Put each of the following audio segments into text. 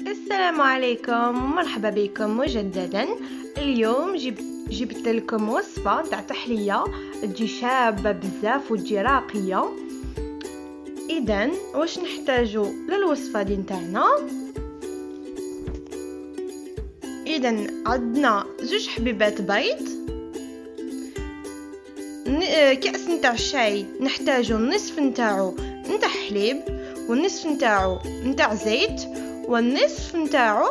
السلام عليكم ومرحبا بكم مجددا. اليوم جبت لكم وصفة تاع تحلية تجي شابة بزاف وتجي راقية. اذا واش نحتاجو للوصفة دي نتاعنا؟ اذا عندنا 2 حبيبات بيض، كأس نتاع الشاي نحتاجو النصف نتاعو نتاع حليب والنصف نتاعو نتاع زيت والنصف نتاعو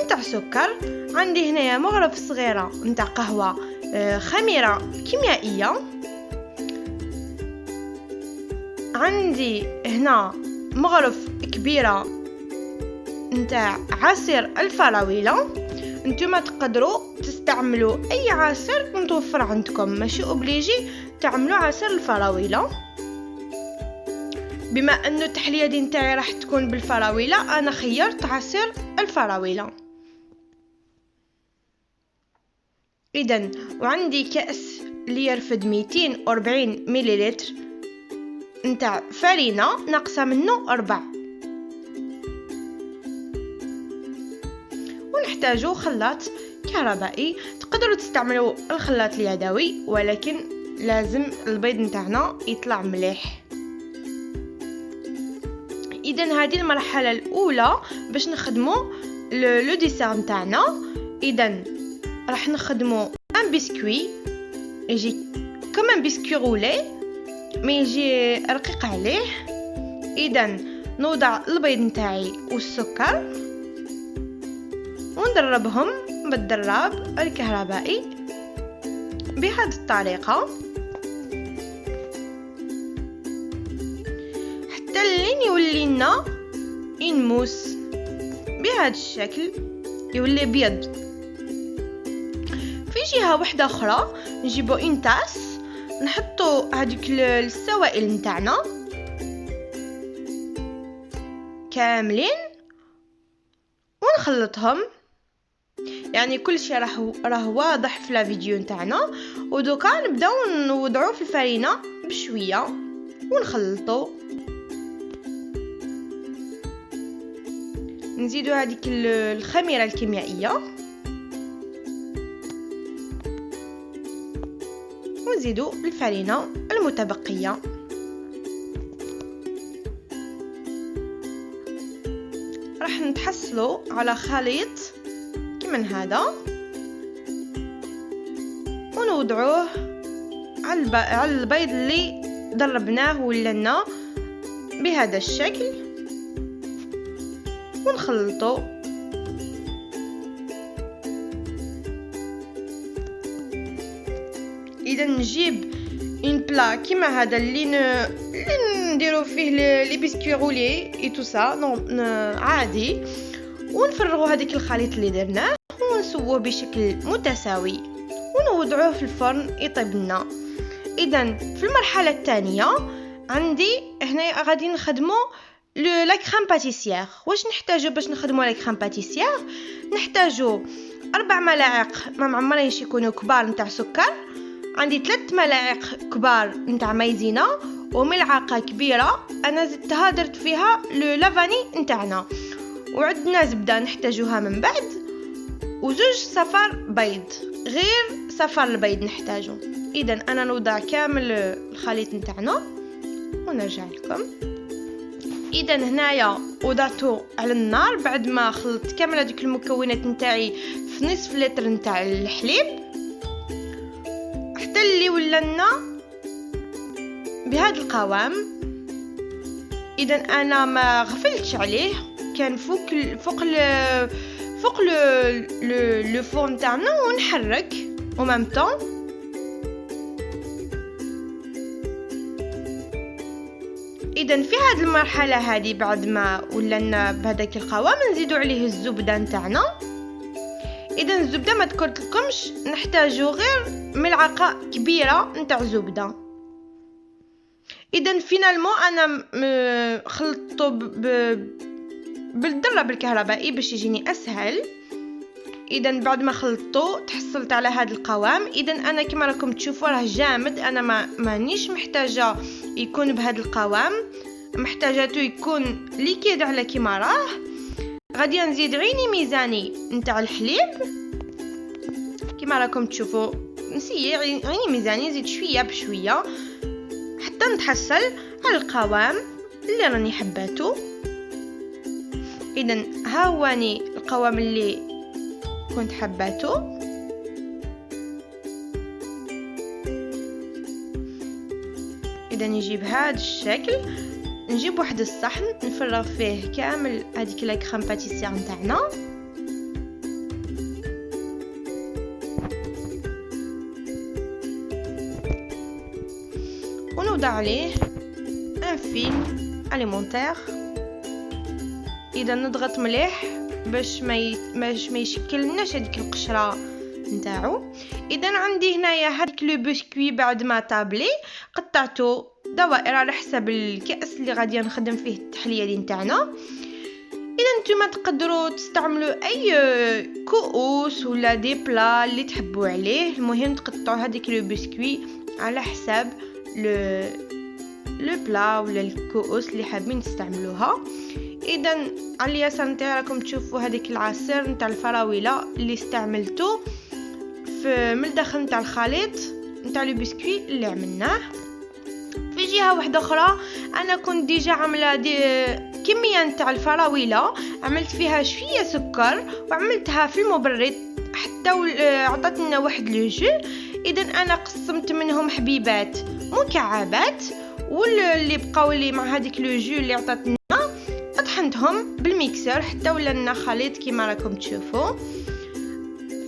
نتاع سكر. عندي هنايا مغرف صغيره نتاع قهوه خميره كيميائيه. عندي هنا مغرف كبيره نتاع عصير الفراوله. انتما تقدروا تستعملوا اي عصير متوفر عندكم، ماشي اوبليجي تعملوا عصير الفراوله. بما انه التحليه دي نتاعي راح تكون بالفراوله، انا خيرت عصير الفراوله. اذا وعندي كاس اللي يرفد 240 مليلتر نتاع فرينه ناقصه منه 4. ونحتاجو خلاط كهربائي. تقدروا تستعملوا الخلاط اليدوي، ولكن لازم البيض نتاعنا يطلع مليح. اذا هذه المرحله الاولى باش نخدموا لو ديسير نتاعنا. اذا راح نخدموا ان بسكوي يجي كما بسكوي رولي ما يجي رقيق عليه. اذا نوضع البيض نتاعي والسكر وندربهم بالدراب الكهربائي بهذه الطريقه حتى لين يولي لنا ينموس بهذا الشكل، يولي بيض. في جهه واحده اخرى نجيبو ان تاس نحطو هذيك السوائل نتاعنا كاملين ونخلطهم. يعني كل شيء راه واضح في الفيديو نتاعنا. ودوكا نبداو نوضعوه في الفرينه بشويه ونخلطو. نزيدو هذيك الخميره الكيميائيه ونزيدو الفرينه المتبقيه. راح نتحصلوا على خليط كمن هذا ونوضعوه على البيض اللي ضربناه ولنا بهذا الشكل ونخلطو. اذا نجيب ان بلا كيما هذا اللي نديرو فيه لي بسكوي رولي اي تو سا عادي، ونفرغوا هذيك الخليط اللي درناه ونسووه بشكل متساوي ونوضعوه في الفرن يطيب لنا. اذا في المرحله الثانيه عندي هنا غادي نخدموا لا كريم باتيسيير. واش نحتاجو باش نخدموا لا كريم باتيسيير؟ نحتاجو 4 ملاعق ما معمرينش يكونوا كبار نتاع سكر. عندي 3 ملاعق كبار نتاع مايزينا وملعقه كبيره انا زدتها درت فيها لافاني نتاعنا. وعندنا زبده نحتاجوها من بعد، و2 صفار بيض، غير صفار البيض نحتاجو. اذا انا نوضع كامل الخليط نتاعنا ونرجع لكم. اذا هنايا وضعته على النار بعد ما خلطت كامل هذيك المكونات نتاعي في نصف لتر نتاع الحليب حتى اللي ولنا بهذا القوام. اذا انا ما غفلتش عليه، كان فوق لو فون تاعنا ونحرك او ميم طون. اذا في هذه المرحله هذه بعد ما ولنا بهذاك القوام نزيدوا عليه الزبده نتاعنا. اذا الزبده ما تكرتلكمش، نحتاجو غير ملعقه كبيره نتاع زبده. اذا فينالمون انا خلطته بالدرب الكهربائي باش يجيني اسهل. اذا بعد ما خلطته تحصلت على هذا القوام. اذا انا كما راكم تشوفوا راه جامد، انا مانيش محتاجه يكون بهذا القوام، محتاجاته يكون ليكيد على كيما راه. غادي نزيد عيني ميزاني نتاع الحليب كما راكم تشوفوا. نسيي عيني ميزاني نزيد شويه بشويه حتى نتحصل على القوام اللي راني حباتو. اذا ها هواني القوام اللي كنت حباتو. اذا نجيب هذا الشكل، نجيب واحد الصحن نفرغ فيه كامل هذيك لا كريم باتيسير نتاعنا. ونوضع عليه ان فيلم اليمونتير. اذا نضغط مليح باش ما يشكلناش هذيك القشره نتاعو. اذا عندي هنايا هذاك لو بسكوي بعد ما طابلي قطعته دوائر على حسب الكأس اللي غادي نخدم فيه التحليه دي نتاعنا. اذا نتوما تقدروا تستعملوا اي كؤوس ولا دي بلا اللي تحبوا عليه. المهم تقطعوا هذيك لو بسكوي على حساب لو بلا ولا الكؤوس اللي حابين تستعملوها. اذا على اليسار نتاعي راكم تشوفوا هذيك العصير نتاع الفراوله اللي استعملته في من الداخل نتاع الخليط نتاع لو بسكوي اللي عملناه. في جهه واحده اخرى انا كنت ديجا عامله كميه نتاع الفراوله، عملت فيها شويه سكر وعملتها في المبرد حتى عطاتنا واحد لو جو. اذا انا قسمت منهم حبيبات مكعبات، واللي بقاو لي مع هذيك لو جو اللي عطاتنا طحنتهم بالميكسر حتى ولا لنا خليط كما راكم تشوفوا.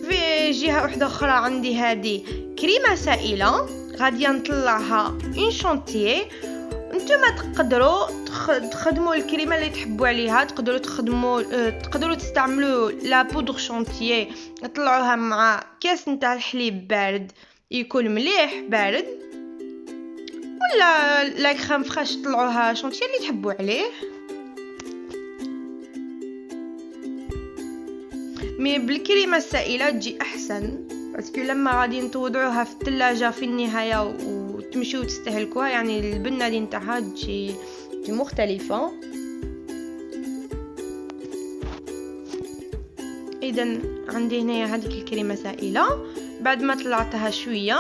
في جهه واحده اخرى عندي هذه كريمه سائله غادي نطلعها اون شونتيي. نتوما تقدروا تخدموا الكريمه اللي تحبوا عليها، تقدروا تستعملوا لا بودر شونتيي تطلعوها مع كاس نتاع الحليب بارد يكون مليح بارد، ولا لا كريم فريش طلعوها شونتيي اللي تحبوا عليه. مي بالكريمه السائله تجي احسن باسكو لما غادي نتوضعوها في الثلاجه في النهايه وتمشيو تستهلكوها يعني البنه دي نتاعها تجي مختلفه. اذا عندي هنايا هذيك الكريمه سائله بعد ما طلعتها شويه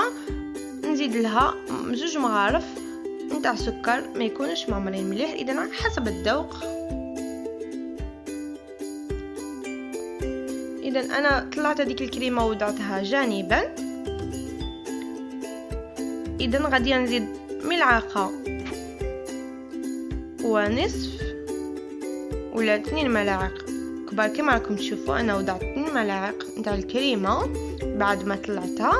نزيد لها 2 مغارف نتاع سكر ما يكونش معمرين مليح، اذا حسب الذوق. اذا انا طلعت هذيك الكريمه ووضعتها جانبا. اذا غادي نزيد ملعقه ونصف ولا 2 ملاعق كبار كما راكم تشوفوا. انا وضعت 2 ملاعق نتاع الكريمه بعد ما طلعتها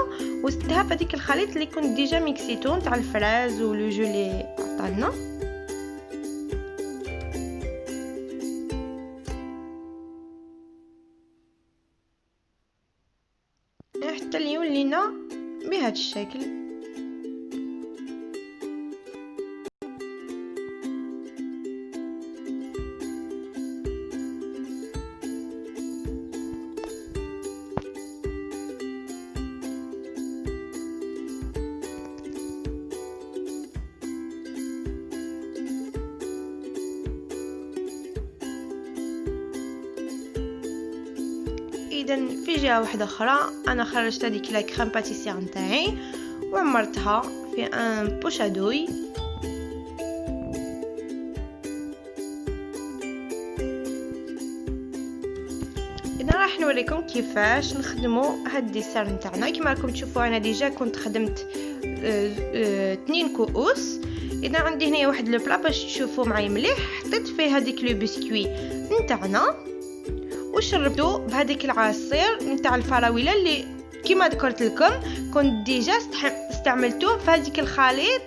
وزدتها في هذيك الخليط اللي كنت ديجا ميكسيتو نتاع الفراز ولو جو اللي عطانا. حتى اللي يولينا بهذا الشكل. اذا في جهه واحده اخرى انا خرجت هذيك لا كريم باتيسير نتاعي وعمرتها في ان بوشادوي. اذا راح نوريكم كيفاش نخدموا هاد الديسير نتاعنا. كما راكم تشوفوا انا ديجا كنت خدمت 2 كؤوس. اذا عندي هنا واحد لو بلا باش تشوفوا معايا مليح، حطيت فيه هذيك لو بسكوي نتاعنا وشربته بهذيك العصير نتاع الفراوله اللي كما ذكرت لكم كنت ديجا استعملته في هذيك الخليط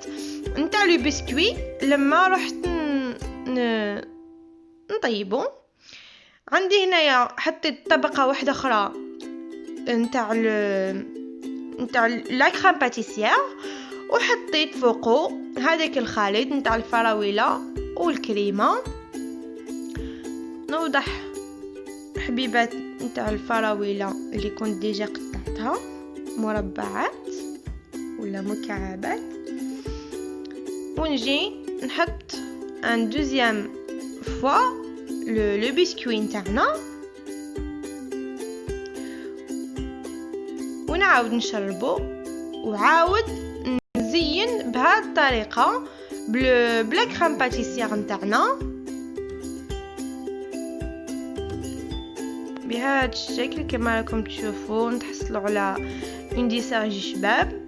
نتاع لو بسكوي لما رحت نطيبه. عندي هنايا حطيت طبقه واحده اخرى نتاع لا كريم باتيسير وحطيت فوقه هذاك الخليط نتاع الفراوله والكريمه. نوضح حبيبات نتاع الفراوله اللي كنت ديجا قطعتها مربعات ولا مكعبات، ونجي نحط ان دوزيام فوا لو بسكوي نتاعنا ونعاود نشربو وعاود نزين بهذه الطريقه بلا كريم باتيسير نتاعنا بهذا الشكل كما راكم تشوفوا. نتحصلوا على اون ديسير شباب.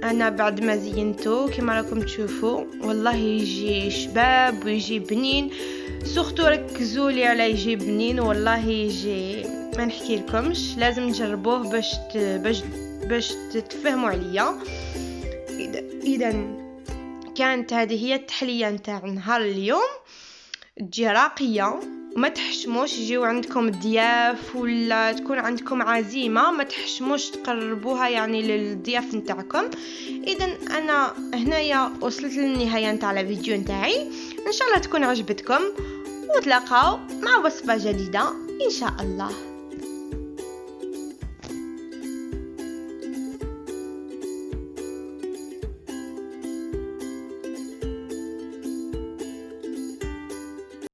انا بعد ما زينته كما راكم تشوفوا والله يجي شباب ويجي بنين. سورتو ركزوا لي على يجي بنين والله يجي ما نحكي لكمش. لازم تجربوه باش تتفهموا عليا. اذا كانت هذه هي التحليه نتاع نهار اليوم. تجي راقيه وما تحشموش. يجيو عندكم ضياف ولا تكون عندكم عزيمه ما تحشموش تقربوها يعني للضياف نتاعكم. اذا انا هنايا وصلت للنهايه نتاع الفيديو نتاعي. ان شاء الله تكون عجبتكم وتلاقاو مع وصفه جديده ان شاء الله.